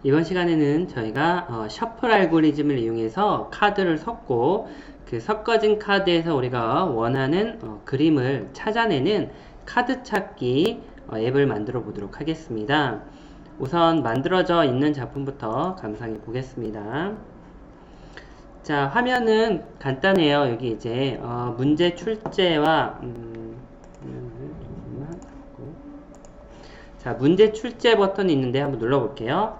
이번 시간에는 저희가 셔플 알고리즘을 이용해서 카드를 섞고 그 섞어진 카드에서 우리가 원하는 그림을 찾아내는 카드 찾기 앱을 만들어 보도록 하겠습니다. 우선 만들어져 있는 작품부터 감상해 보겠습니다. 자, 화면은 간단해요. 여기 이제 문제 출제와 자, 문제 출제 버튼이 있는데 한번 눌러볼게요.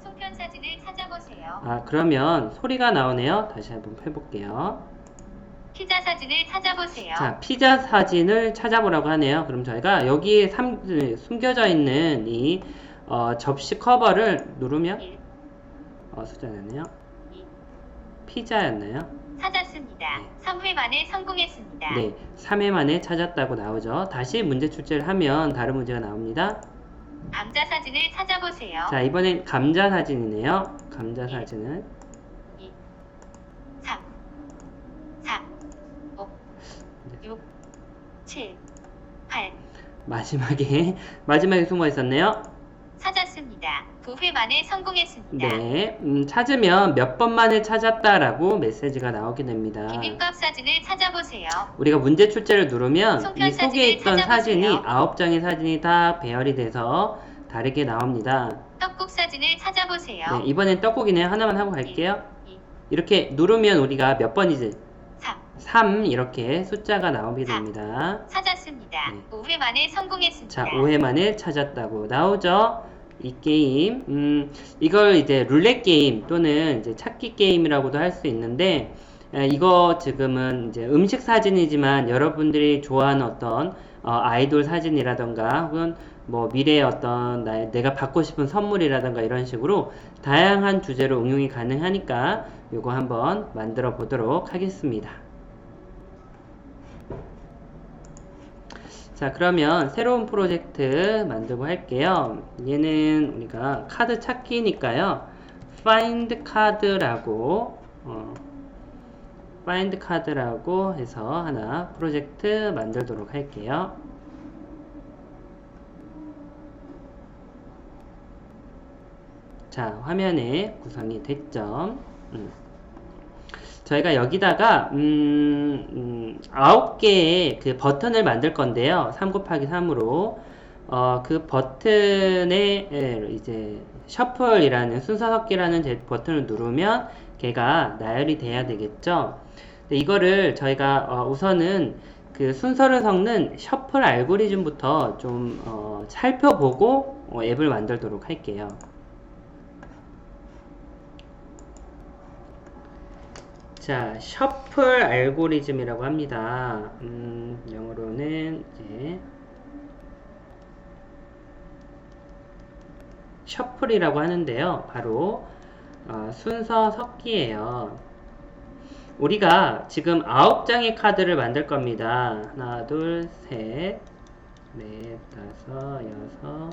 송편 사진을 찾아보세요. 그러면 소리가 나오네요. 다시 한번 해볼게요. 피자 사진을 찾아보세요. 자, 피자 사진을 찾아보라고 하네요. 그럼 저희가 여기에 숨겨져 있는 이 접시 커버를 누르면 1, 숫자 나네요. 2, 피자였나요? 찾았습니다. 네. 3회 만에 성공했습니다. 네, 3회 만에 찾았다고 나오죠. 다시 문제 출제를 하면 다른 문제가 나옵니다. 감자 사진을 찾아보세요. 자, 이번엔 감자 사진이네요. 감자 네. 사진은 2, 3, 4, 5, 6, 7, 8 마지막에 숨어 있었네요. 찾았습니다. 9회 만에 성공했습니다. 네, 찾으면 몇 번 만에 찾았다라고 메시지가 나오게 됩니다. 비빔밥 사진을 찾아보세요. 우리가 문제 출제를 누르면 송편 이 속에 사진을 있던 찾아보세요. 사진이 9장의 사진이 다 배열이 돼서 다르게 나옵니다. 떡국 사진을 찾아보세요. 네, 이번엔 떡국이네요. 하나만 하고 갈게요. 2, 이렇게 누르면 우리가 몇 번이지? 3, 3 이렇게 숫자가 나오게 4. 됩니다. 찾았습니다. 네. 5회 만에 성공했습니다. 자, 5회 만에 찾았다고 나오죠. 이 게임, 이걸 이제 룰렛 게임 또는 이제 찾기 게임이라고도 할 수 있는데, 이거 지금은 이제 음식 사진이지만 여러분들이 좋아하는 어떤 아이돌 사진이라던가 혹은 뭐 미래의 어떤 내가 받고 싶은 선물이라던가 이런 식으로 다양한 주제로 응용이 가능하니까 이거 한번 만들어 보도록 하겠습니다. 자, 그러면 새로운 프로젝트 만들고 할게요. 얘는 우리가 카드 찾기니까요. find card라고 해서 하나 프로젝트 만들도록 할게요. 자, 화면에 구성이 됐죠. 저희가 여기다가 9개의 그 버튼을 만들 건데요. 3 곱하기 3으로 그 버튼에 이제 셔플이라는 순서 섞기라는 버튼을 누르면 걔가 나열이 돼야 되겠죠. 이거를 저희가 우선은 그 순서를 섞는 셔플 알고리즘부터 좀 살펴보고 앱을 만들도록 할게요. 자, 셔플 알고리즘이라고 합니다. 영어로는 이제 셔플이라고 하는데요. 바로 순서 섞기예요. 우리가 지금 9장의 카드를 만들 겁니다. 하나, 둘, 셋, 넷, 다섯, 여섯,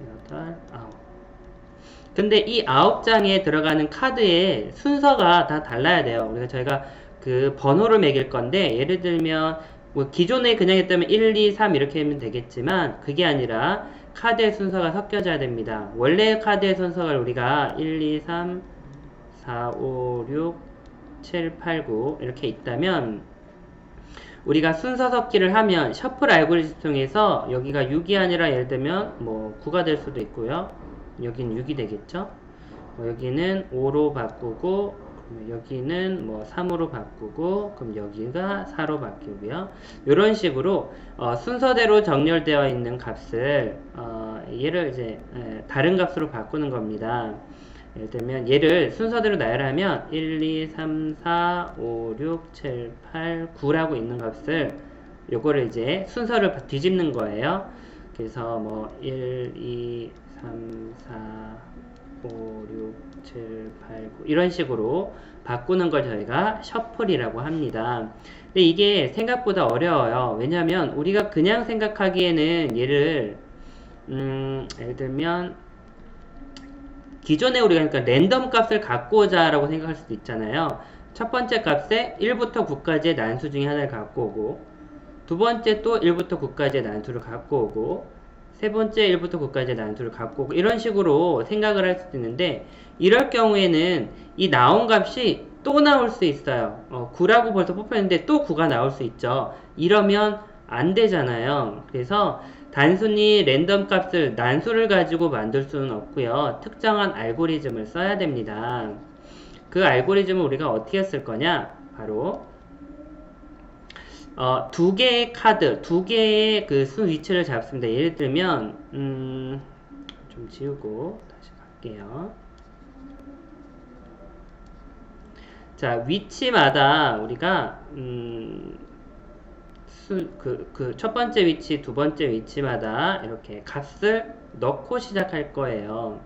여덟, 아홉. 근데 이 9장에 들어가는 카드의 순서가 다 달라야 돼요. 저희가 그 번호를 매길 건데, 예를 들면, 뭐 기존에 그냥 했다면 1, 2, 3 이렇게 하면 되겠지만, 그게 아니라 카드의 순서가 섞여져야 됩니다. 원래 카드의 순서가 우리가 1, 2, 3, 4, 5, 6, 7, 8, 9 이렇게 있다면, 우리가 순서 섞기를 하면 셔플 알고리즘 통해서 여기가 6이 아니라 예를 들면 뭐 9가 될 수도 있고요. 여기는 6이 되겠죠. 여기는 5로 바꾸고 여기는 뭐 3으로 바꾸고 그럼 여기가 4로 바뀌고요. 이런 식으로 순서대로 정렬되어 있는 값을 얘를 이제 다른 값으로 바꾸는 겁니다. 예를 들면 얘를 순서대로 나열하면 1, 2, 3, 4, 5, 6, 7, 8, 9라고 있는 값을 요거를 이제 순서를 뒤집는 거예요. 그래서 뭐 1, 2, 3, 4, 5, 6, 7, 8, 9 이런 식으로 바꾸는 걸 저희가 셔플이라고 합니다. 근데 이게 생각보다 어려워요. 왜냐하면 우리가 그냥 생각하기에는 얘를 예를 들면 기존에 우리가 그러니까 랜덤 값을 갖고 오자라고 생각할 수도 있잖아요. 첫 번째 값에 1부터 9까지의 난수 중에 하나를 갖고 오고 두 번째 또 1부터 9까지의 난수를 갖고 오고 세 번째 1부터 9까지 난수를 갖고 오고 이런 식으로 생각을 할 수도 있는데 이럴 경우에는 이 나온 값이 또 나올 수 있어요. 9라고 벌써 뽑혔는데 또 9가 나올 수 있죠. 이러면 안 되잖아요. 그래서 단순히 랜덤 값을 난수를 가지고 만들 수는 없고요. 특정한 알고리즘을 써야 됩니다. 그 알고리즘을 우리가 어떻게 쓸 거냐? 바로 두 개의 카드, 두 개의 그 순 위치를 잡습니다. 예를 들면 좀 지우고 다시 갈게요. 자, 위치마다 우리가 첫 번째 위치, 두 번째 위치마다 이렇게 값을 넣고 시작할 거예요.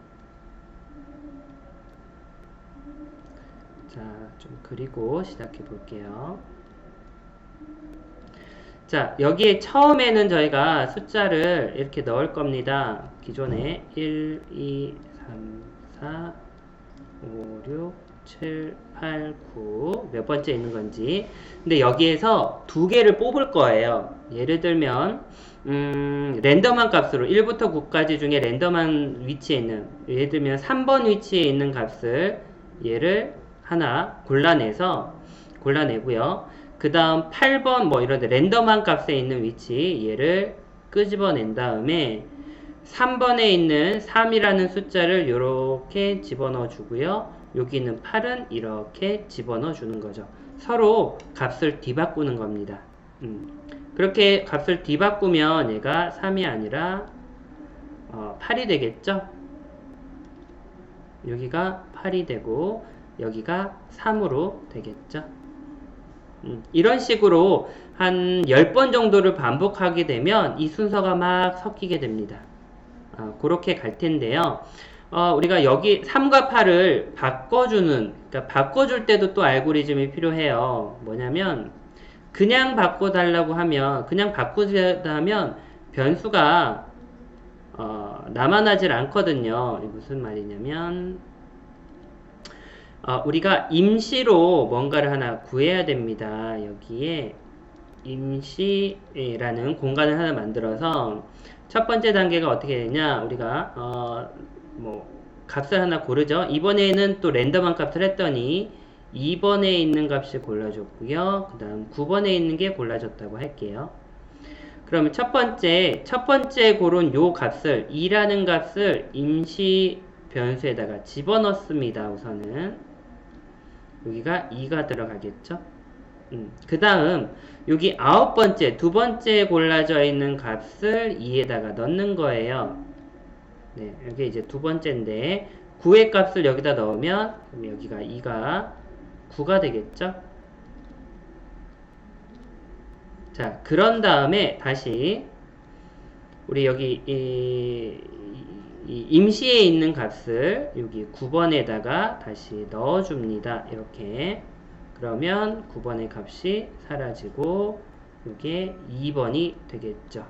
자, 좀 그리고 시작해 볼게요. 자, 여기에 처음에는 저희가 숫자를 이렇게 넣을 겁니다. 기존에 1, 2, 3, 4, 5, 6, 7, 8, 9 몇 번째 있는 건지. 근데 여기에서 두 개를 뽑을 거예요. 예를 들면 랜덤한 값으로 1부터 9까지 중에 랜덤한 위치에 있는, 예를 들면 3번 위치에 있는 값을 얘를 하나 골라내고요. 그 다음 8번 뭐 이런 랜덤한 값에 있는 위치 얘를 끄집어낸 다음에 3번에 있는 3이라는 숫자를 이렇게 집어넣어 주고요. 여기 있는 8은 이렇게 집어넣어 주는 거죠. 서로 값을 뒤바꾸는 겁니다. 그렇게 값을 뒤바꾸면 얘가 3이 아니라 8이 되겠죠? 여기가 8이 되고 여기가 3으로 되겠죠? 이런 식으로 한 10번 정도를 반복하게 되면 이 순서가 막 섞이게 됩니다. 그렇게 갈 텐데요. 우리가 여기 3과 8을 그러니까 바꿔줄 때도 또 알고리즘이 필요해요. 뭐냐면, 그냥 바꿔달라고 하면, 그냥 바꾸자 하면 변수가, 남아나질 않거든요. 무슨 말이냐면, 우리가 임시로 뭔가를 하나 구해야 됩니다. 여기에 임시라는 공간을 하나 만들어서 첫 번째 단계가 어떻게 되냐? 우리가 값을 하나 고르죠. 이번에는 또 랜덤한 값을 했더니 2번에 있는 값이 골라줬고요. 그 다음 9번에 있는 게 골라졌다고 할게요. 그러면 첫 번째 고른 요 값을 2라는 값을 임시 변수에다가 집어넣습니다. 우선은 여기가 2가 들어가겠죠. 그 다음 여기 두 번째 골라져 있는 값을 2에다가 넣는 거예요. 네, 여기 이제 두 번째인데 9의 값을 여기다 넣으면 여기가 2가 9가 되겠죠. 자, 그런 다음에 다시 우리 여기 이 임시에 있는 값을 여기 9번에다가 다시 넣어줍니다. 이렇게. 그러면 9번의 값이 사라지고 이게 2번이 되겠죠.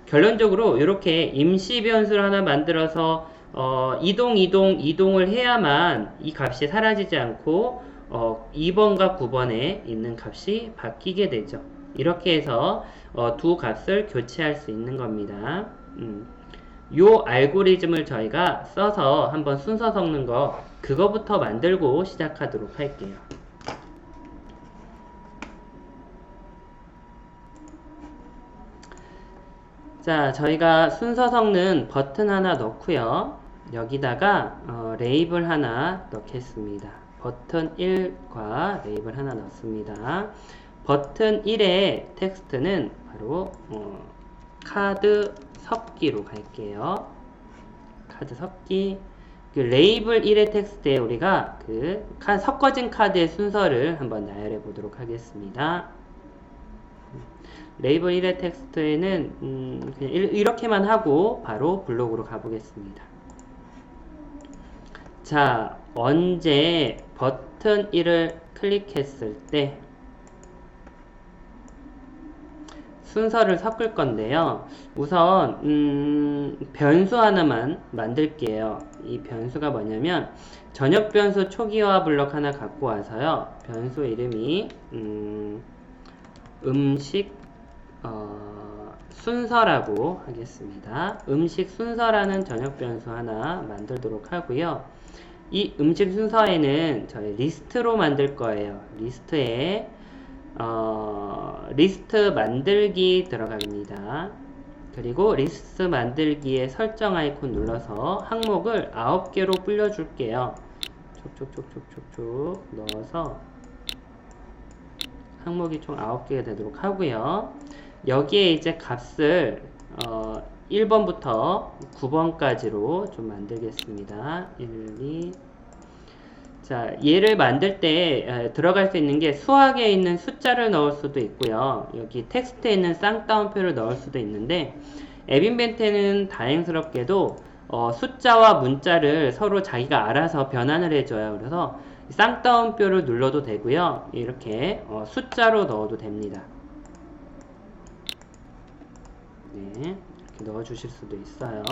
결론적으로 이렇게 임시 변수를 하나 만들어서 이동을 해야만 이 값이 사라지지 않고 2번과 9번에 있는 값이 바뀌게 되죠. 이렇게 해서 두 값을 교체할 수 있는 겁니다. 요 알고리즘을 저희가 써서 한번 순서 섞는 그거부터 만들고 시작하도록 할게요. 자, 저희가 순서 섞는 버튼 하나 넣고요. 여기다가 레이블 하나 넣겠습니다. 버튼 1과 레이블 하나 넣습니다. 버튼 1의 텍스트는 바로 카드 섞기로 갈게요. 카드 섞기. 그 레이블 1의 텍스트에 우리가 섞어진 카드의 순서를 한번 나열해 보도록 하겠습니다. 레이블 1의 텍스트에는 그냥 이렇게만 하고 바로 블록으로 가보겠습니다. 자, 언제 버튼 1을 클릭했을 때 순서를 섞을 건데요. 우선 변수 하나만 만들게요. 이 변수가 뭐냐면 전역 변수 초기화 블록 하나 갖고 와서요. 변수 이름이 음식 순서라고 하겠습니다. 음식 순서라는 전역 변수 하나 만들도록 하고요. 이 음식 순서에는 저희 리스트로 만들 거예요. 리스트에 리스트 만들기 들어갑니다. 그리고 리스트 만들기에 설정 아이콘 눌러서 항목을 9개로 불려줄게요. 촉촉촉촉촉촉 넣어서 항목이 총 9개가 되도록 하고요. 여기에 이제 값을 1번부터 9번까지로 좀 만들겠습니다. 1, 2. 자, 얘를 만들 때 들어갈 수 있는 게 수학에 있는 숫자를 넣을 수도 있고요. 여기 텍스트에 있는 쌍따옴표를 넣을 수도 있는데 앱인벤트는 다행스럽게도 숫자와 문자를 서로 자기가 알아서 변환을 해줘요. 그래서 쌍따옴표를 눌러도 되고요. 이렇게 숫자로 넣어도 됩니다. 네, 이렇게 넣어주실 수도 있어요.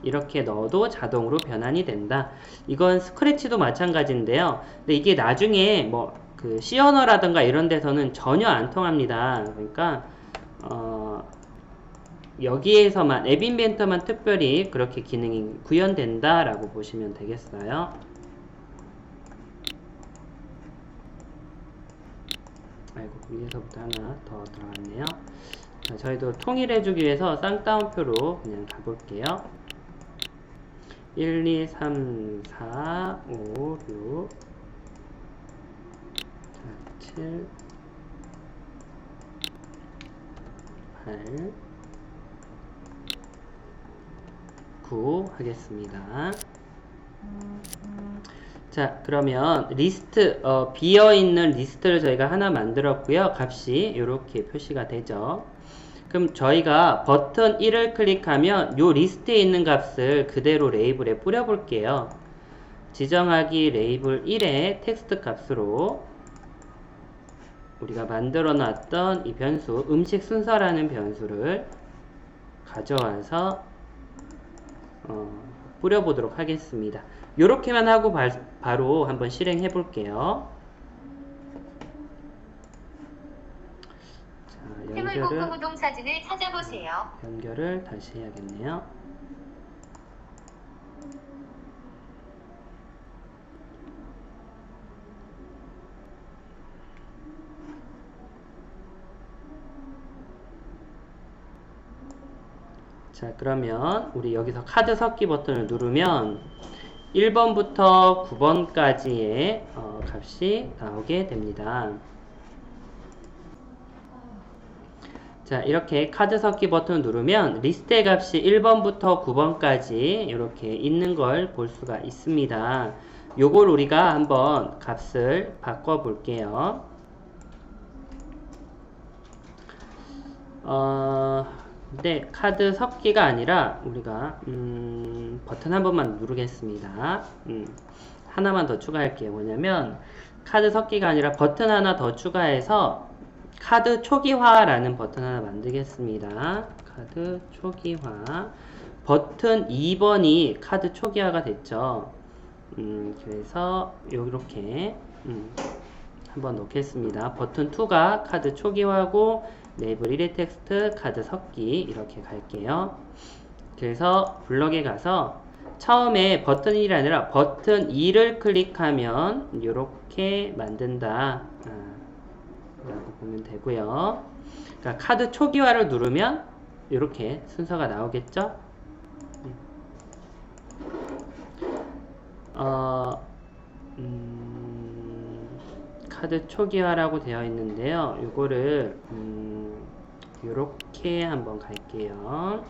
이렇게 넣어도 자동으로 변환이 된다. 이건 스크래치도 마찬가지인데요. 근데 이게 나중에 뭐 그 C 언어라든가 이런 데서는 전혀 안 통합니다. 그러니까 여기에서만 앱 인벤터만 특별히 그렇게 기능이 구현된다라고 보시면 되겠어요. 아이고, 위에서부터 하나 더 들어갔네요. 자, 저희도 통일해주기 위해서 쌍따옴표로 그냥 가볼게요. 1, 2, 3, 4, 5, 6, 7, 8, 9 하겠습니다. 자, 그러면 리스트, 비어있는 리스트를 저희가 하나 만들었고요. 값이 이렇게 표시가 되죠. 그럼 저희가 버튼 1을 클릭하면 이 리스트에 있는 값을 그대로 레이블에 뿌려볼게요. 지정하기 레이블 1의 텍스트 값으로 우리가 만들어 놨던 이 변수, 음식 순서라는 변수를 가져와서 뿌려보도록 하겠습니다. 이렇게만 하고 바로 한번 실행해 볼게요. 해물볶음 우동 사진을 찾아보세요. 연결을 다시 해야겠네요. 자, 그러면 우리 여기서 카드 섞기 버튼을 누르면 1번부터 9번까지의 값이 나오게 됩니다. 자, 이렇게 카드 섞기 버튼을 누르면 리스트의 값이 1번부터 9번까지 이렇게 있는 걸 볼 수가 있습니다. 요걸 우리가 한번 값을 바꿔 볼게요. 근데 카드 섞기가 아니라 우리가 버튼 한 번만 누르겠습니다. 하나만 더 추가할게요. 뭐냐면 카드 섞기가 아니라 버튼 하나 더 추가해서 카드 초기화라는 버튼 하나 만들겠습니다. 카드 초기화. 버튼 2번이 카드 초기화가 됐죠. 그래서 요렇게 한번 놓겠습니다. 버튼 2가 카드 초기화고 레이블 1의 텍스트 카드 섞기 이렇게 갈게요. 그래서 블럭에 가서 처음에 버튼 1이 아니라 버튼 2를 클릭하면 이렇게 만든다 라고 보면 되고요. 그러니까 카드 초기화를 누르면 이렇게 순서가 나오겠죠. 카드 초기화라고 되어 있는데요. 이거를 이렇게 한번 갈게요.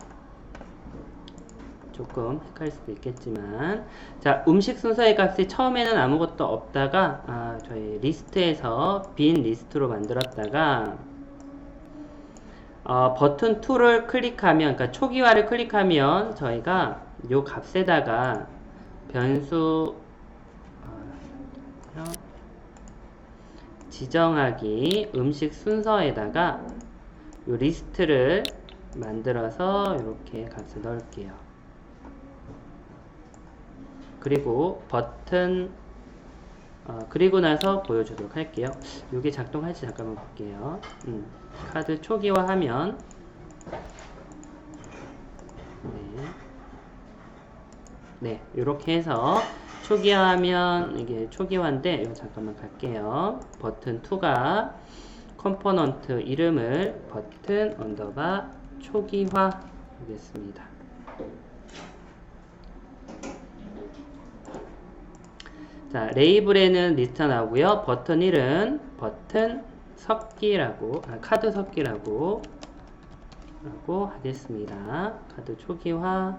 조금 헷갈릴 수도 있겠지만, 자, 음식 순서의 값이 처음에는 아무것도 없다가 저희 리스트에서 빈 리스트로 만들었다가 버튼 2를 클릭하면, 그러니까 초기화를 클릭하면 저희가 요 값에다가 변수 지정하기 음식 순서에다가 요 리스트를 만들어서 이렇게 값을 넣을게요. 그리고 버튼 그리고 나서 보여주도록 할게요. 이게 작동할지 잠깐만 볼게요. 카드 초기화하면 네, 이렇게 해서 초기화하면 이게 초기화인데 이거 잠깐만 갈게요. 버튼 2가 컴포넌트 이름을 버튼 언더바 초기화 하겠습니다. 자, 레이블에는 리스트 나오고요. 버튼 1은 버튼 섞기라고, 카드 섞기라고 하겠습니다. 카드 초기화,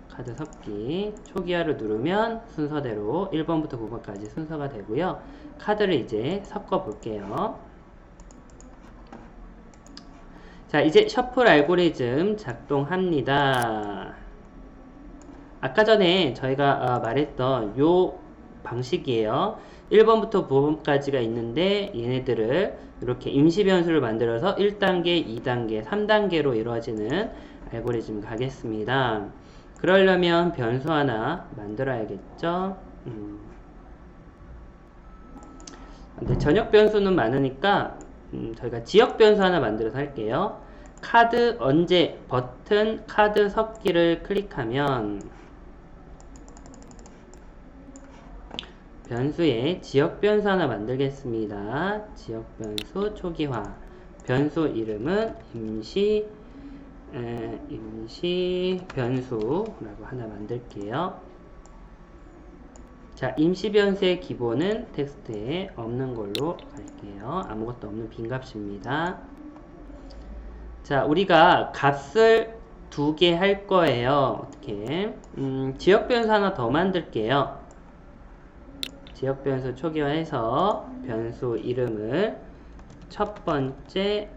카드 섞기. 초기화를 누르면 순서대로 1번부터 9번까지 순서가 되고요. 카드를 이제 섞어 볼게요. 자, 이제 셔플 알고리즘 작동합니다. 아까 전에 저희가 말했던 요 방식이에요. 1번부터 9번까지가 있는데 얘네들을 이렇게 임시 변수를 만들어서 1단계, 2단계, 3단계로 이루어지는 알고리즘 가겠습니다. 그러려면 변수 하나 만들어야겠죠. 근데 전역 변수는 많으니까 저희가 지역 변수 하나 만들어서 할게요. 카드 언제 버튼 카드 섞기를 클릭하면 변수에 지역 변수 하나 만들겠습니다. 지역 변수 초기화. 변수 이름은 임시 변수라고 하나 만들게요. 자, 임시 변수의 기본은 텍스트에 없는 걸로 갈게요. 아무것도 없는 빈 값입니다. 자, 우리가 값을 2개 할 거예요. 어떻게? 지역 변수 하나 더 만들게요. 지역 변수 초기화해서 변수 이름을 첫 번째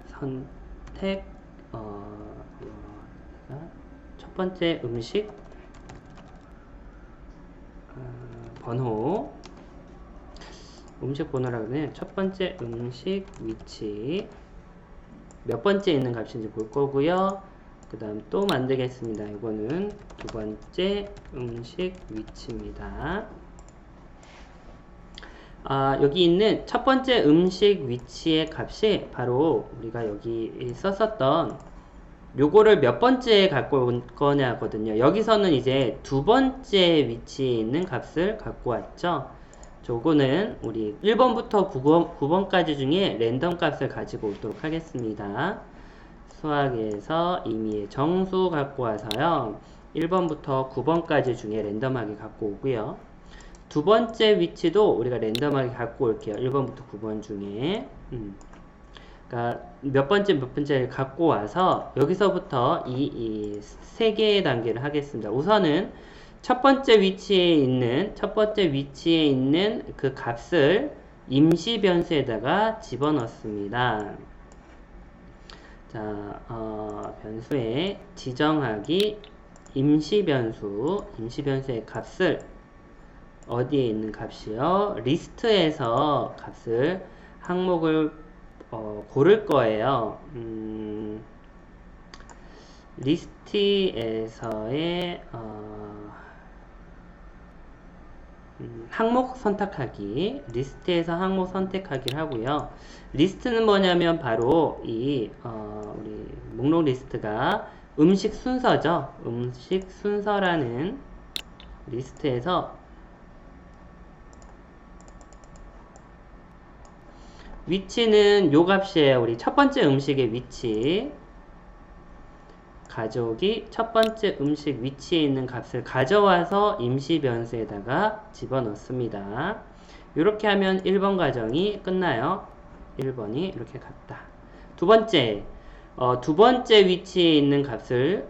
선택 첫 번째 음식 번호 음식 번호라고 하면 첫 번째 음식 위치 몇 번째 있는 값인지 볼 거고요. 그 다음 또 만들겠습니다. 이거는 두 번째 음식 위치입니다. 여기 있는 첫 번째 음식 위치의 값이 바로 우리가 여기 썼었던 요거를 몇 번째에 갖고 온 거냐거든요. 여기서는 이제 두 번째 위치에 있는 값을 갖고 왔죠. 요거는 우리 1번부터 9번까지 중에 랜덤 값을 가지고 오도록 하겠습니다. 수학에서 임의의 정수 갖고 와서요. 1번부터 9번까지 중에 랜덤하게 갖고 오고요. 두 번째 위치도 우리가 랜덤하게 갖고 올게요. 1번부터 9번 중에. 그러니까 몇 번째를 갖고 와서 여기서부터 이 세 개의 단계를 하겠습니다. 우선은 첫 번째 위치에 있는 그 값을 임시 변수에다가 집어넣습니다. 자, 변수에 지정하기 임시 변수의 값을 어디에 있는 값이요? 리스트에서 값을 항목을 고를 거예요. 리스트에서의 항목 선택하기, 리스트에서 항목 선택하기를 하고요. 리스트는 뭐냐면 바로 우리 목록 리스트가 음식 순서죠. 음식 순서라는 리스트에서 위치는 요 값이에요. 우리 첫 번째 음식의 위치. 가져오기 첫 번째 음식 위치에 있는 값을 가져와서 임시 변수에다가 집어넣습니다. 이렇게 하면 1번 과정이 끝나요. 1번이 이렇게 갔다. 두 번째 위치에 있는 값을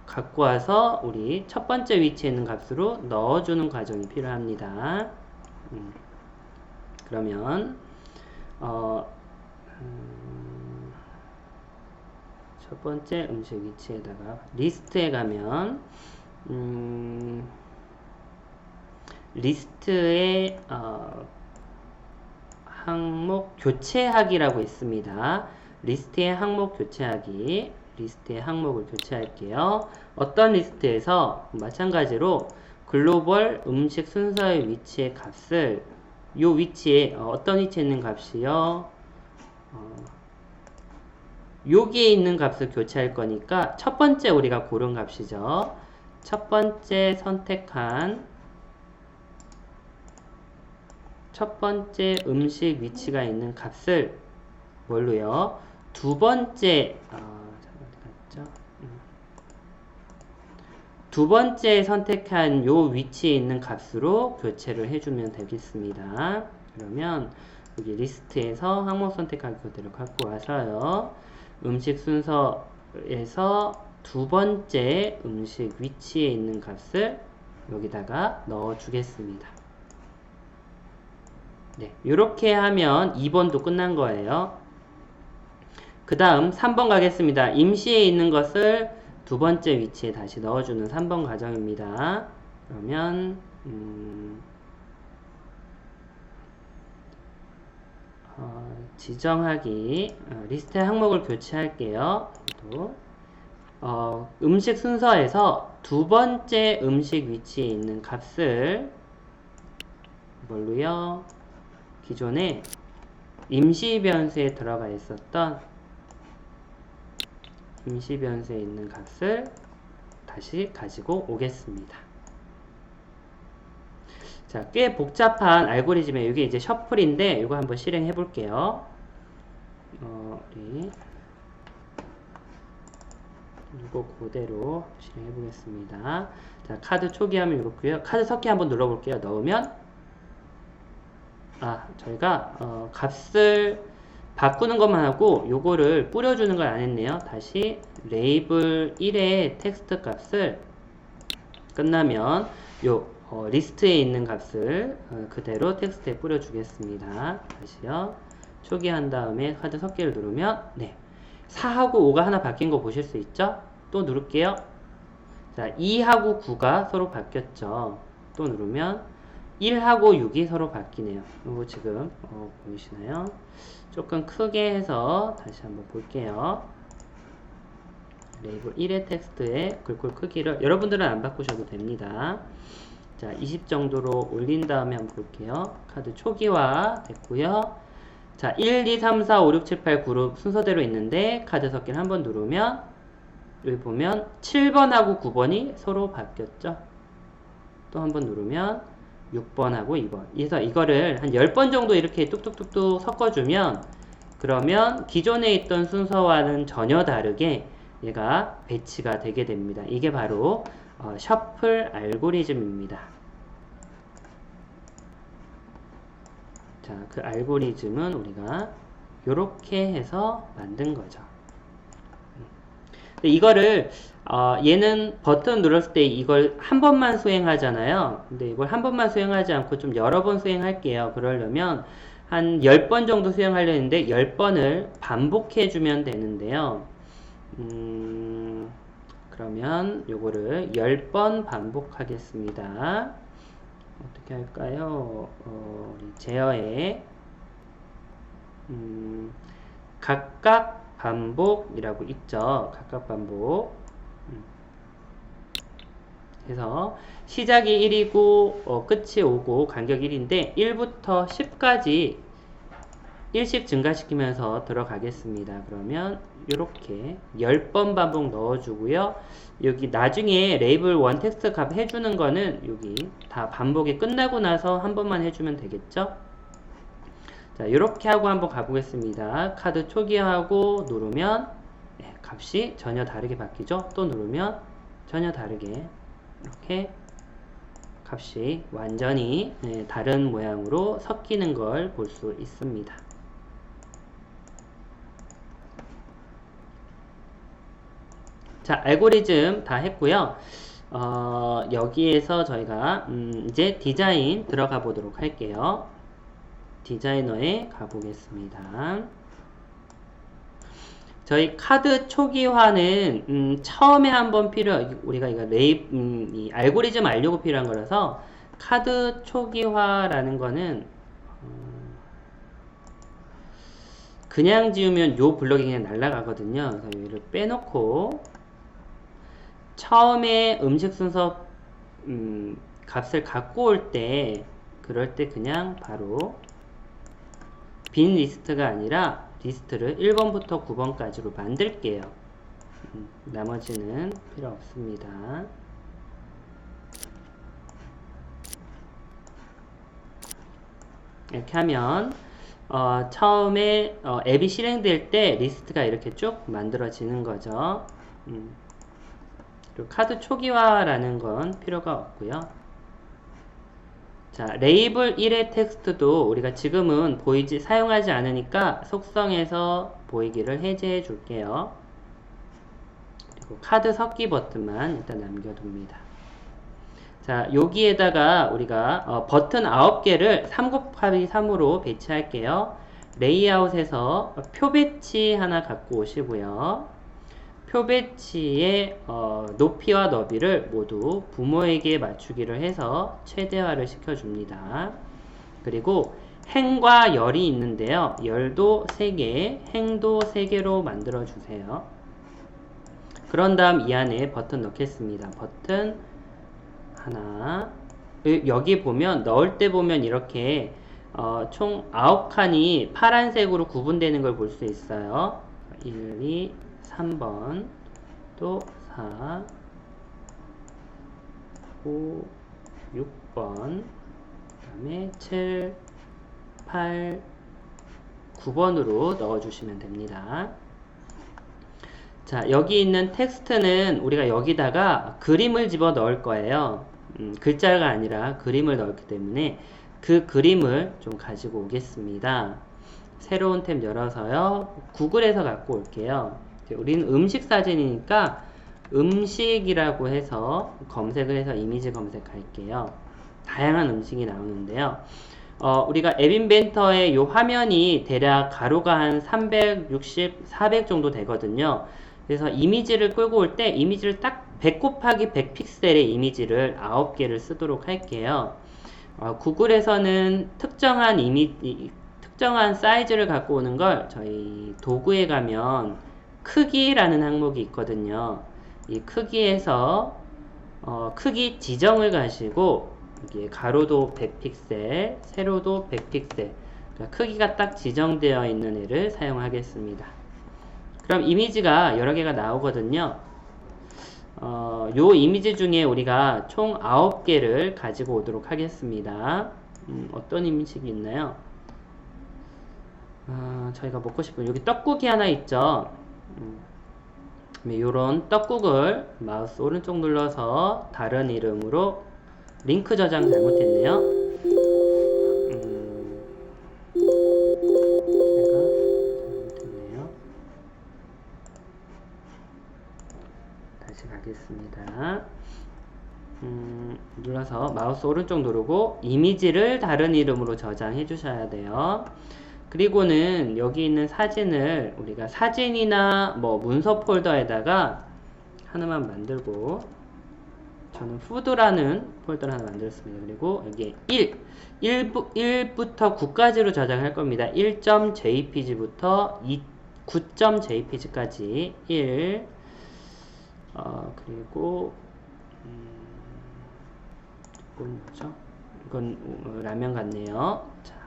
갖고 와서 우리 첫 번째 위치에 있는 값으로 넣어주는 과정이 필요합니다. 그러면 첫 번째 음식 위치에다가 리스트에 가면 리스트에 항목 교체하기라고 있습니다. 리스트의 항목 교체하기. 리스트의 항목을 교체할게요. 어떤 리스트에서 마찬가지로 글로벌 음식 순서의 위치의 값을 요 위치에 어떤 위치에 있는 값이요? 여기에 있는 값을 교체할 거니까 첫 번째 우리가 고른 값이죠. 첫 번째 선택한 첫 번째 음식 위치가 있는 값을 뭘로요? 두 번째 두 번째 선택한 요 위치에 있는 값으로 교체를 해주면 되겠습니다. 그러면 여기 리스트에서 항목 선택하기 그대로 갖고 와서요. 음식 순서에서 두 번째 음식 위치에 있는 값을 여기다가 넣어 주겠습니다. 네, 이렇게 하면 2번도 끝난 거예요. 그 다음 3번 가겠습니다. 임시에 있는 것을 두 번째 위치에 다시 넣어주는 3번 과정입니다. 그러면 지정하기 리스트 항목을 교체할게요. 또 음식 순서에서 두 번째 음식 위치에 있는 값을 뭘로요? 기존에 임시 변수에 들어가 있었던 임시 변수에 있는 값을 다시 가지고 오겠습니다. 자, 꽤 복잡한 알고리즘에 이게 이제 셔플인데 이거 한번 실행해 볼게요. 우리 이거 그대로 실행해 보겠습니다. 자, 카드 초기화면 이렇고요. 카드 섞기 한번 눌러 볼게요. 넣으면 저희가 값을 바꾸는 것만 하고 요거를 뿌려주는 걸 안 했네요. 다시 레이블 1의 텍스트 값을 끝나면 요 리스트에 있는 값을 그대로 텍스트에 뿌려주겠습니다. 다시요. 초기한 다음에 카드 섞기를 누르면 네, 4하고 5가 하나 바뀐 거 보실 수 있죠? 또 누를게요. 자, 2하고 9가 서로 바뀌었죠. 또 누르면 1하고 6이 서로 바뀌네요. 이거 지금 보이시나요? 조금 크게 해서 다시 한번 볼게요. 레이블 1의 텍스트의 글꼴 크기를 여러분들은 안 바꾸셔도 됩니다. 자, 20 정도로 올린 다음에 한번 볼게요. 카드 초기화 됐고요. 자, 1, 2, 3, 4, 5, 6, 7, 8 그룹 순서대로 있는데 카드 섞기를 한번 누르면 여기 보면 7번하고 9번이 서로 바뀌었죠. 또 한번 누르면 6번하고 2번. 그래서 이거를 한 10번 정도 이렇게 뚝뚝뚝뚝 섞어주면 그러면 기존에 있던 순서와는 전혀 다르게 얘가 배치가 되게 됩니다. 이게 바로 셔플 알고리즘입니다. 자, 그 알고리즘은 우리가 이렇게 해서 만든 거죠. 근데 이거를 얘는 버튼 눌렀을 때 이걸 한 번만 수행하잖아요. 근데 이걸 한 번만 수행하지 않고 좀 여러 번 수행할게요. 그러려면 한 10번 정도 수행하려는데 10번을 반복해 주면 되는데요. 그러면 요거를 10번 반복하겠습니다. 어떻게 할까요? 우리 제어에 각각 반복이라고 있죠. 각각 반복. 그래서 시작이 1이고 끝이 5고 간격 1인데 1부터 10까지 1씩 증가시키면서 들어가겠습니다. 그러면 이렇게 10번 반복 넣어주고요. 여기 나중에 레이블 1 텍스트 값 해주는 거는 여기 다 반복이 끝나고 나서 한 번만 해주면 되겠죠? 자, 이렇게 하고 한번 가보겠습니다. 카드 초기화하고 누르면 네, 값이 전혀 다르게 바뀌죠? 또 누르면 전혀 다르게 이렇게 값이 완전히 다른 모양으로 섞이는 걸 볼 수 있습니다. 자, 알고리즘 다 했고요. 여기에서 저희가 이제 디자인 들어가 보도록 할게요. 디자이너에 가보겠습니다. 저희 카드 초기화는 처음에 한번 우리가 이거 이 알고리즘 알려고 필요한 거라서 카드 초기화라는 거는 그냥 지우면 요 블럭이 그냥 날아가거든요. 그래서 얘를 빼놓고 처음에 음식 순서 값을 갖고 올 때 그럴 때 그냥 바로 빈 리스트가 아니라 리스트를 1번부터 9번까지로 만들게요. 나머지는 필요 없습니다. 이렇게 하면 처음에 앱이 실행될 때 리스트가 이렇게 쭉 만들어지는 거죠. 그리고 카드 초기화라는 건 필요가 없고요. 자, 레이블 1의 텍스트도 우리가 지금은 사용하지 않으니까 속성에서 보이기를 해제해 줄게요. 그리고 카드 섞기 버튼만 일단 남겨둡니다. 자, 여기에다가 우리가 버튼 9개를 3곱하기3으로 배치할게요. 레이아웃에서 표 배치 하나 갖고 오시고요. 표 배치의 높이와 너비를 모두 부모에게 맞추기를 해서 최대화를 시켜줍니다. 그리고 행과 열이 있는데요. 열도 3개, 행도 3개로 만들어주세요. 그런 다음 이 안에 버튼 넣겠습니다. 버튼 하나. 여기 보면 넣을 때 보면 이렇게 총 9칸이 파란색으로 구분되는 걸 볼 수 있어요. 1, 2, 3번, 또 4, 5, 6번, 그 다음에 7, 8, 9번으로 넣어주시면 됩니다. 자, 여기 있는 텍스트는 우리가 여기다가 그림을 집어 넣을 거예요. 글자가 아니라 그림을 넣었기 때문에 그 그림을 좀 가지고 오겠습니다. 새로운 탭 열어서요. 구글에서 갖고 올게요. 우리는 음식 사진이니까 음식이라고 해서 검색을 해서 이미지 검색할게요. 다양한 음식이 나오는데요. 우리가 앱 인벤터의 이 화면이 대략 가로가 한 360, 400 정도 되거든요. 그래서 이미지를 끌고 올 때 이미지를 딱 100 곱하기 100 픽셀의 이미지를 9개를 쓰도록 할게요. 구글에서는 특정한 사이즈를 갖고 오는 걸 저희 도구에 가면 크기라는 항목이 있거든요. 이 크기에서 크기 지정을 가시고 이게 가로도 100픽셀, 세로도 100픽셀, 그러니까 크기가 딱 지정되어 있는 애를 사용하겠습니다. 그럼 이미지가 여러 개가 나오거든요. 요 이미지 중에 우리가 총 9개를 가지고 오도록 하겠습니다. 어떤 이미지가 있나요? 저희가 먹고 싶은 여기 떡국이 하나 있죠. 요런 떡국을 마우스 오른쪽 눌러서 다른 이름으로 링크 저장 잘못했네요. 잘못했네요. 다시 가겠습니다. 눌러서 마우스 오른쪽 누르고 이미지를 다른 이름으로 저장해 주셔야 돼요. 그리고는 여기 있는 사진을 우리가 사진이나 뭐 문서 폴더에다가 하나만 만들고, 저는 푸드라는 폴더를 하나 만들었습니다. 그리고 여기 1부터 9까지로 저장할 겁니다. 1.jpg부터 9.jpg까지 1. 그리고 이건 뭐죠? 이건 라면 같네요. 자,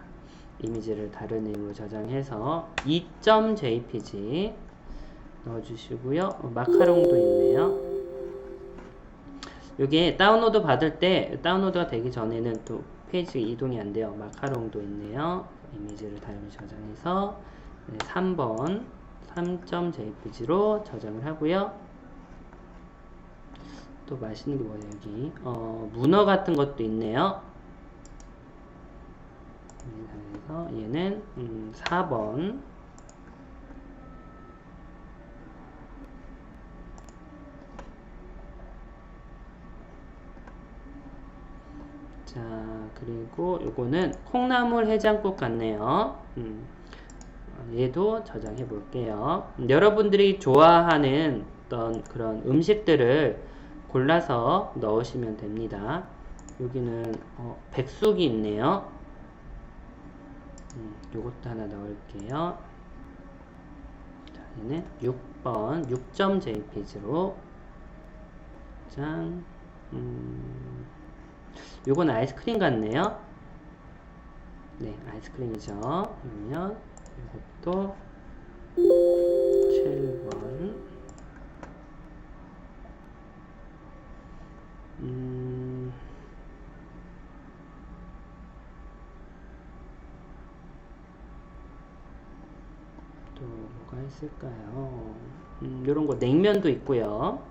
이미지를 다른 이름으로 저장해서 2.jpg 넣어주시고요. 마카롱도 있네요. 이게 다운로드 받을 때, 다운로드가 되기 전에는 또 페이지가 이동이 안 돼요. 마카롱도 있네요. 이미지를 다른 저장해서 3번 3.jpg로 저장을 하고요. 또 맛있는 게 뭐예요? 여기 문어 같은 것도 있네요. 그래서 얘는 4번. 자, 그리고 요거는 콩나물 해장국 같네요. 얘도 저장해 볼게요. 여러분들이 좋아하는 어떤 그런 음식들을 골라서 넣으시면 됩니다. 여기는 백숙이 있네요. 요것도 하나 넣을게요. 자, 얘는 6번 6.jpg로 짠. 요건 아이스크림 같네요. 네, 아이스크림이죠. 그러면 이것도 7번. 또 뭐가 있을까요? 이런 거 냉면도 있고요.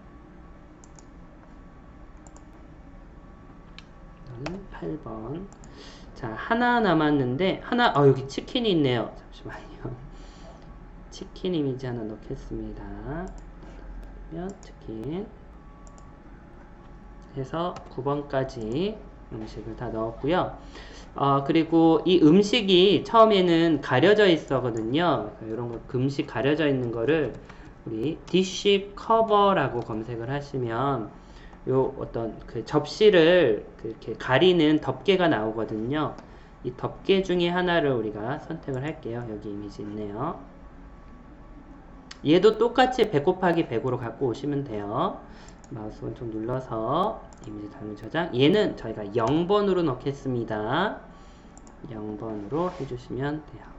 8번. 자, 하나 남았는데 여기 치킨이 있네요. 잠시만요. 치킨 이미지 하나 넣겠습니다. 그러면 치킨 해서 9번까지 음식을 다 넣었고요. 그리고 이 음식이 처음에는 가려져 있었거든요. 이런 거 음식 가려져 있는 거를 우리 디쉬 커버라고 검색을 하시면 요 어떤 그 접시를 이렇게 가리는 덮개가 나오거든요. 이 덮개 중에 하나를 우리가 선택을 할게요. 여기 이미지 있네요. 얘도 똑같이 100 곱하기 100으로 갖고 오시면 돼요. 마우스 오른쪽 눌러서 이미지 단위 저장. 얘는 저희가 0번으로 넣겠습니다. 0번으로 해주시면 돼요.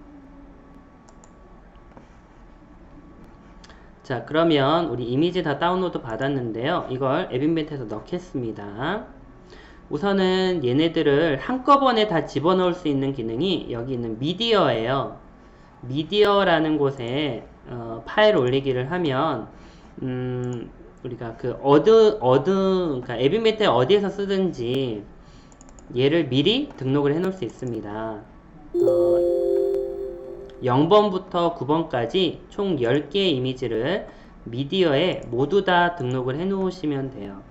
자, 그러면 우리 이미지 다 다운로드 받았는데요. 이걸 앱인벤트에서 넣겠습니다. 우선은 얘네들을 한꺼번에 다 집어넣을 수 있는 기능이 여기 있는 미디어예요. 미디어라는 곳에 파일 올리기를 하면 우리가 그 그러니까 앱인벤트 어디에서 쓰든지 얘를 미리 등록을 해 놓을 수 있습니다. 0번부터 9번까지 총 10개의 이미지를 미디어에 모두 다 등록을 해 놓으시면 돼요.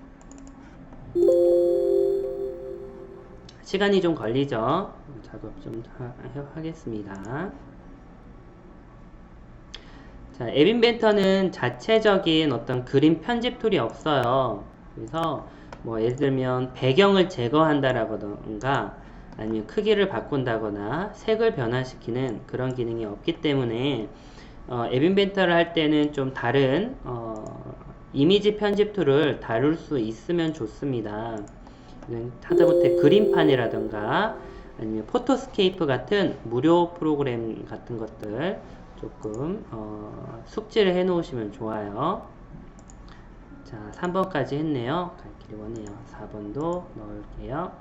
시간이 좀 걸리죠? 작업 좀 하겠습니다. 자, 앱인벤터는 자체적인 어떤 그림 편집 툴이 없어요. 그래서 뭐 예를 들면 배경을 제거한다라던가 아니면 크기를 바꾼다거나 색을 변화시키는 그런 기능이 없기 때문에 앱인벤터를 할 때는 좀 다른 이미지 편집 툴을 다룰 수 있으면 좋습니다. 하다못해 그림판이라던가 아니면 포토스케이프 같은 무료 프로그램 같은 것들 조금 숙지를 해 놓으시면 좋아요. 자, 3번까지 했네요. 갈 길이 원해요. 4번도 넣을게요.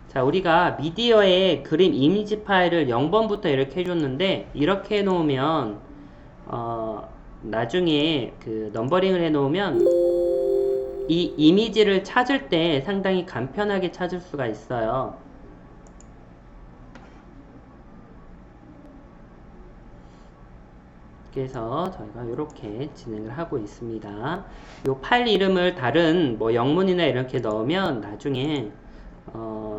자, 우리가 미디어에 그림 이미지 파일을 0번부터 이렇게 해줬는데 이렇게 해놓으면 나중에 그 넘버링을 해놓으면 이 이미지를 찾을 때 상당히 간편하게 찾을 수가 있어요. 그래서 저희가 이렇게 진행을 하고 있습니다. 이 파일 이름을 다른 뭐 영문이나 이렇게 넣으면 나중에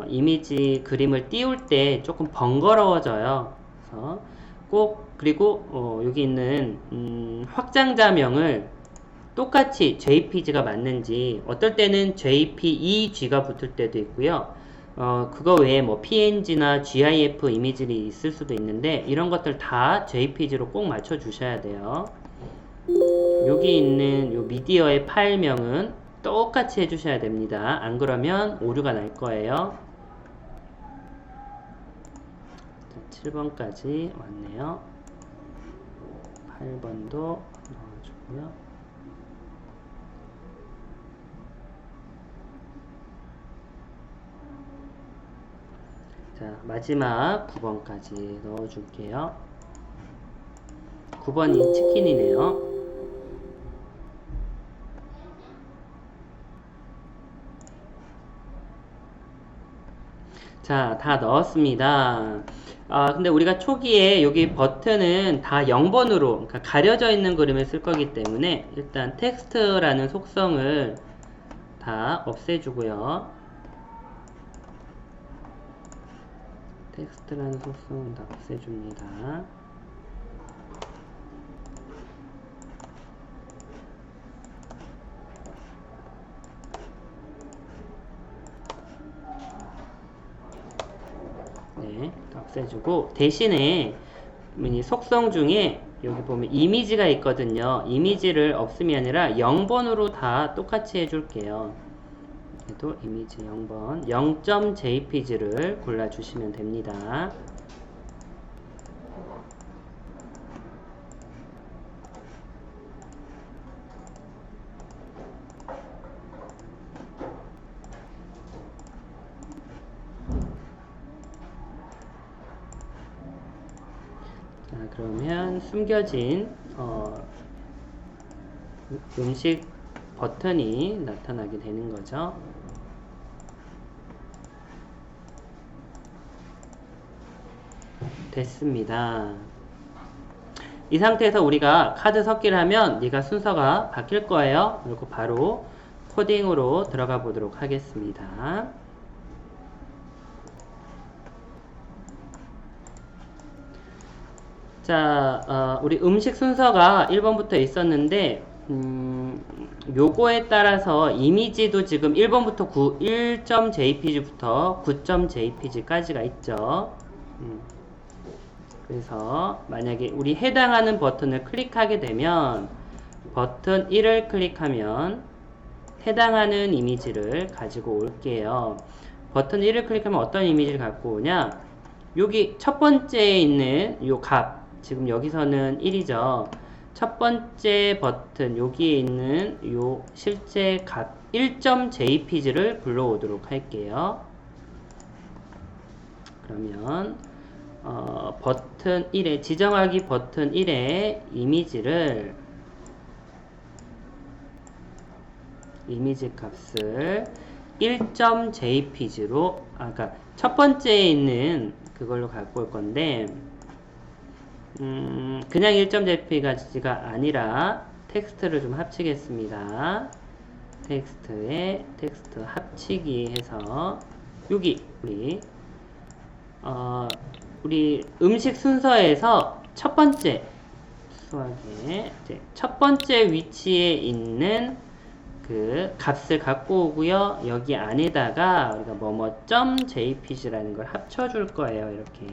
이미지 그림을 띄울 때 조금 번거로워져요. 그래서 그리고 여기 있는 확장자명을 똑같이 JPG가 맞는지 어떨 때는 JPEG가 붙을 때도 있고요. 그거 외에 뭐 PNG나 GIF 이미지들이 있을 수도 있는데 이런 것들 다 JPG로 꼭 맞춰 주셔야 돼요. 여기 있는 요 미디어의 파일명은 똑같이 해주셔야 됩니다. 안 그러면 오류가 날 거예요. 자, 7번까지 왔네요. 8번도 넣어주고요. 자, 마지막 9번까지 넣어줄게요. 9번이 치킨이네요. 자, 다 넣었습니다. 근데 우리가 초기에 여기 버튼은 다 0번으로 그러니까 가려져 있는 그림을 쓸 거기 때문에 일단 텍스트라는 속성을 다 없애주고요. 텍스트라는 속성은 다 없애줍니다. 네, 없애주고 대신에 이 속성 중에 여기 보면 이미지가 있거든요. 이미지를 없음이 아니라 0번으로 다 똑같이 해줄게요. 얘도 이미지 0번 0.jpg를 골라주시면 됩니다. 자, 그러면 숨겨진 음식 버튼이 나타나게 되는 거죠. 됐습니다. 이 상태에서 우리가 카드 섞기를 하면 네가 순서가 바뀔 거예요. 그리고 바로 코딩으로 들어가 보도록 하겠습니다. 자, 우리 음식 순서가 1번부터 있었는데 요거에 따라서 이미지도 지금 1번부터 1.jpg부터 9.jpg까지가 있죠. 그래서 만약에 우리 해당하는 버튼을 클릭하게 되면 버튼 1을 클릭하면 해당하는 이미지를 가지고 올게요. 버튼 1을 클릭하면 어떤 이미지를 갖고 오냐? 여기 첫 번째에 있는 요 값, 지금 여기서는 1이죠. 첫 번째 버튼 여기에 있는 요 실제 값 1.jpg를 불러오도록 할게요. 그러면 버튼 1에 지정하기 버튼 1에 이미지를 이미지 값을 1.jpg로 그러니까 첫 번째에 있는 그걸로 갖고 올 건데 그냥 1.jpg가 아니라 텍스트를 좀 합치겠습니다. 텍스트에 텍스트 합치기 해서 여기 우리 음식 순서에서 첫 번째 수학에 첫 번째 위치에 있는 그 값을 갖고 오고요. 여기 안에다가 우리가 뭐뭐.jpg라는 걸 합쳐줄 거예요. 이렇게.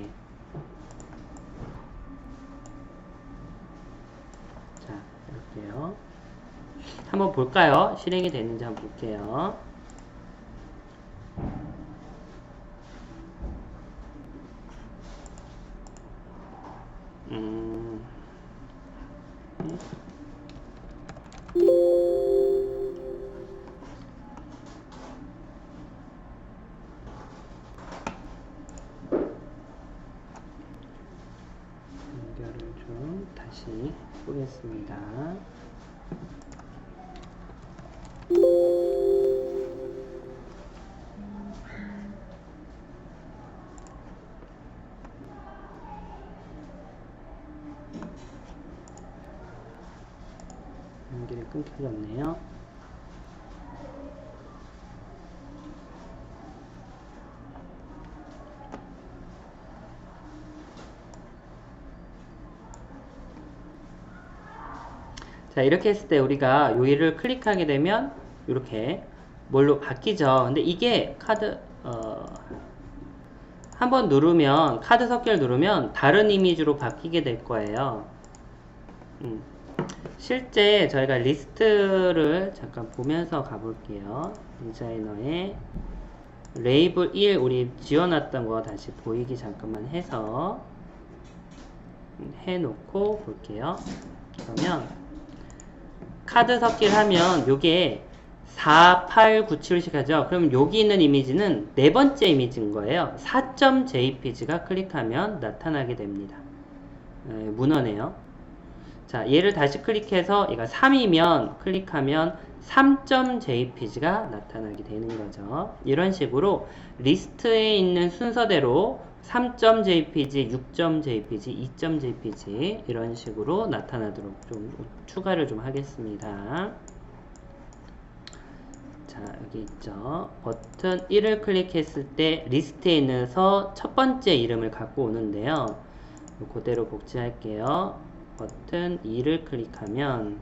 자, 이렇게요. 한번 볼까요? 실행이 되는지 한번 볼게요. 연결을 좀 다시 보겠습니다. 연결이 끊겨졌네요. 자, 이렇게 했을 때 우리가 여기를 클릭하게 되면 이렇게 뭘로 바뀌죠. 근데 이게 카드 한번 누르면 카드 섞기를 누르면 다른 이미지로 바뀌게 될 거예요. 실제 저희가 리스트를 잠깐 보면서 가볼게요. 디자이너에 레이블 1 우리 지워놨던 거 다시 보이기 잠깐만 해서 해놓고 볼게요. 그러면 카드 섞기를 하면 요게 4, 8, 9, 7씩 하죠. 그러면 여기 있는 이미지는 네 번째 이미지인 거예요. 4.jpg가 클릭하면 나타나게 됩니다. 문어네요. 자, 얘를 다시 클릭해서 얘가 3이면 클릭하면 3.jpg가 나타나게 되는 거죠. 이런 식으로 리스트에 있는 순서대로 3.jpg, 6.jpg, 2.jpg 이런 식으로 나타나도록 좀 추가를 좀 하겠습니다. 자, 여기 있죠. 버튼 1을 클릭했을 때 리스트에 있는서 첫 번째 이름을 갖고 오는데요. 그대로 복제할게요. 버튼 2를 클릭하면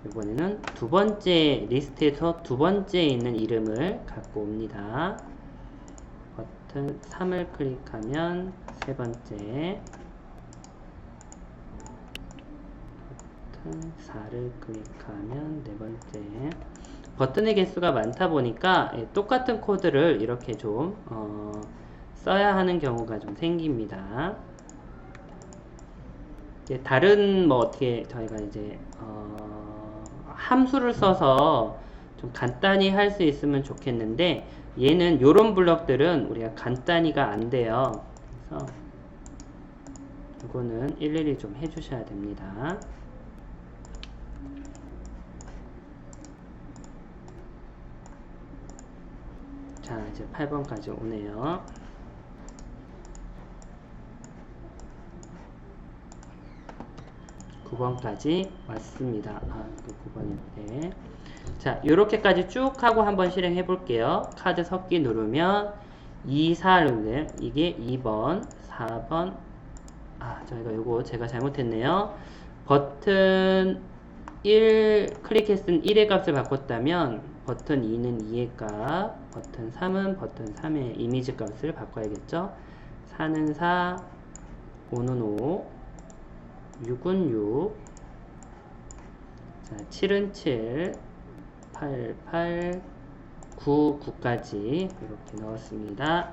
이번에는 두 번째 리스트에서 두 번째 있는 이름을 갖고 옵니다. 버튼 3을 클릭하면 세 번째, 버튼 4를 클릭하면 네 번째, 버튼의 개수가 많다 보니까 똑같은 코드를 이렇게 좀 써야 하는 경우가 좀 생깁니다. 다른 뭐 어떻게 저희가 이제 함수를 써서 좀 간단히 할 수 있으면 좋겠는데, 얘는 요런 블럭들은 우리가 간단히가 안 돼요. 그래서 이거는 일일이 좀 해주셔야 됩니다. 자, 이제 8번까지 오네요. 구 9번까지 왔습니다. 9번인데. 자, 요렇게까지 쭉 하고 한번 실행해 볼게요. 카드 섞기 누르면 2, 4를 누르면 이게 2번, 4번. 저희가 요거 제가 잘못했네요. 버튼 1 클릭했을 1의 값을 바꿨다면 버튼 2는 2의 값, 버튼 3은 버튼 3의 이미지 값을 바꿔야겠죠. 4는 4, 5는 5, 6은 6, 자, 7은 7, 8, 8, 9, 9까지 이렇게 넣었습니다.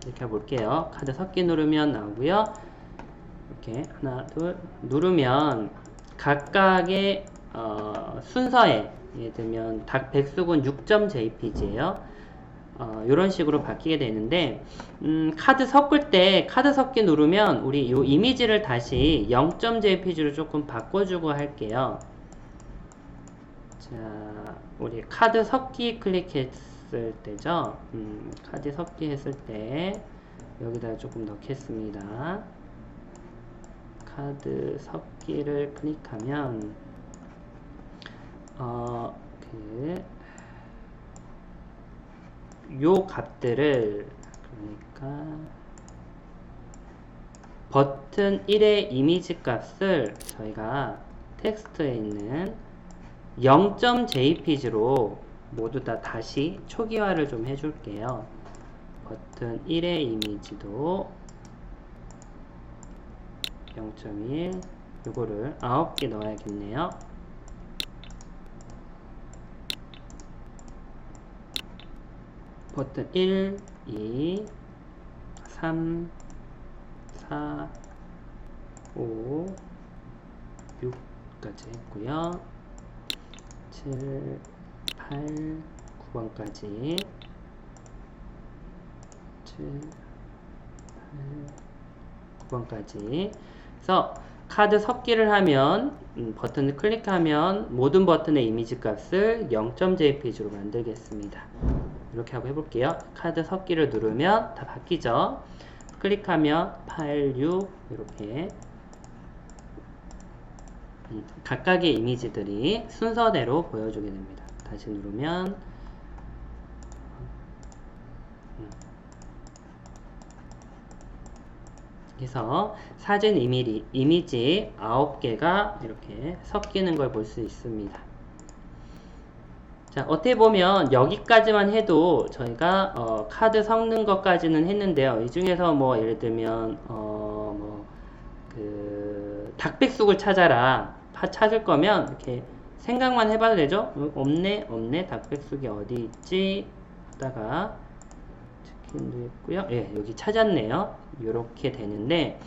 이렇게 해볼게요. 카드 섞기 누르면 나오고요. 이렇게 하나, 둘 누르면 각각의 순서에, 예를 들면 백숙은 6.jpg예요. 이런 식으로 바뀌게 되는데, 카드 섞을 때 카드 섞기 누르면 우리 이 이미지를 다시 0.jpg로 조금 바꿔주고 할게요. 자, 우리 카드 섞기 클릭했을 때죠. 카드 섞기 했을 때 여기다 조금 넣겠습니다. 카드 섞기를 클릭하면 요 값들을, 그러니까 버튼 1의 이미지 값을 저희가 텍스트에 있는 0.jpg로 모두 다 다시 초기화를 좀 해줄게요. 버튼 1의 이미지도 0.1, 요거를 9개 넣어야겠네요. 버튼 1, 2, 3, 4, 5, 6까지 했고요. 7, 8, 9번까지 7, 8, 9번까지. 그래서 카드 섞기를 하면 버튼을 클릭하면 모든 버튼의 이미지 값을 0.jpg로 만들겠습니다. 이렇게 하고 해볼게요. 카드 섞기를 누르면 다 바뀌죠. 클릭하면 8, 6 이렇게 각각의 이미지들이 순서대로 보여주게 됩니다. 다시 누르면 그래서 사진 이미지 9개가 이렇게 섞이는 걸 볼 수 있습니다. 자, 어떻게 보면 여기까지만 해도 저희가 카드 섞는 것까지는 했는데요. 이 중에서 뭐 예를 들면 닭백숙을 찾아라 찾을 거면 이렇게 생각만 해봐도 되죠. 없네 닭백숙이 어디 있지 하다가 치킨도 있고요. 예, 여기 찾았네요. 이렇게 되는데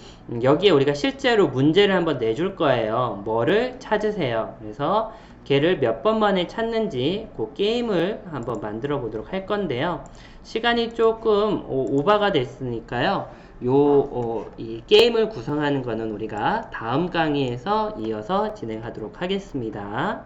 여기에 우리가 실제로 문제를 한번 내줄 거예요. 뭐를 찾으세요. 그래서 걔를 몇 번 만에 찾는지 그 게임을 한번 만들어 보도록 할 건데요. 시간이 조금 오버가 됐으니까요. 이 게임을 구성하는 거는 우리가 다음 강의에서 이어서 진행하도록 하겠습니다.